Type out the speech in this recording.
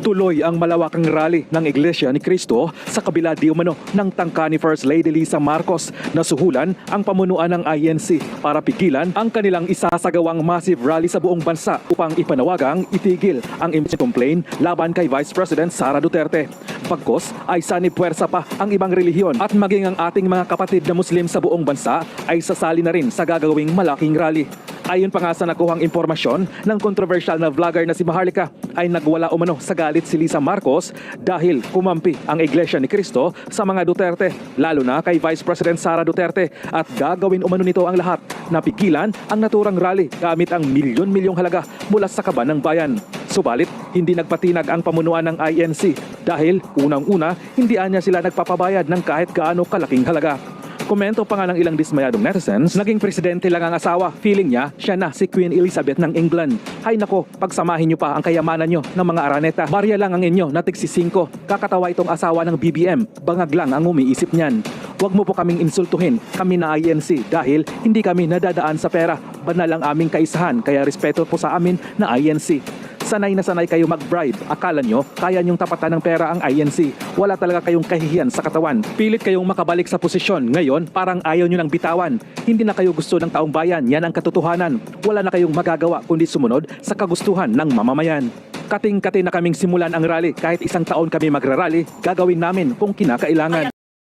Tuloy ang malawakang rally ng Iglesia ni Cristo sa kabila di umano ng tangka ni First Lady Lisa Marcos na suhulan ang pamunuan ng INC para pigilan ang kanilang isasagawang massive rally sa buong bansa upang ipanawagang itigil ang impeachment complaint laban kay Vice President Sara Duterte. Pagkos ay sanib-puwersa pa ang ibang relihiyon at maging ang ating mga kapatid na Muslim sa buong bansa ay sasali na rin sa gagawing malaking rally. Ayon pa nga sa nakuhang impormasyon ng controversial na vlogger na si Maharlika ay nagwala umano sa galit si Lisa Marcos dahil kumampi ang Iglesia ni Cristo sa mga Duterte, lalo na kay Vice President Sara Duterte, at gagawin umano nito ang lahat na pigilan ang naturang rally gamit ang milyon-milyong halaga mula sa kaban ng bayan. Subalit, hindi nagpatinag ang pamunuan ng INC dahil unang-una hindi anya sila nagpapabayad ng kahit gaano kalaking halaga. Komento pa nga ng ilang dismayadong netizens, naging presidente lang ang asawa. Feeling niya, siya na si Queen Elizabeth ng England. Hay nako, pagsamahin niyo pa ang kayamanan niyo ng mga araneta. Barya lang ang inyo na tigsi 5. Kakatawa itong asawa ng BBM. Bangag lang ang umiisip niyan. Huwag mo po kaming insultuhin, kami na INC, dahil hindi kami nadadaan sa pera. Banal ang aming kaisahan, kaya respeto po sa amin na INC. Sanay na sanay kayo mag-bribe. Akala nyo, kaya nyong tapatan ng pera ang INC. Wala talaga kayong kahihiyan sa katawan. Pilit kayong makabalik sa posisyon. Ngayon, parang ayaw nyo nang bitawan. Hindi na kayo gusto ng taong bayan. Yan ang katotohanan. Wala na kayong magagawa kundi sumunod sa kagustuhan ng mamamayan. Kating-kati na kaming simulan ang rally. Kahit isang taon kami magrarally, gagawin namin kung kinakailangan.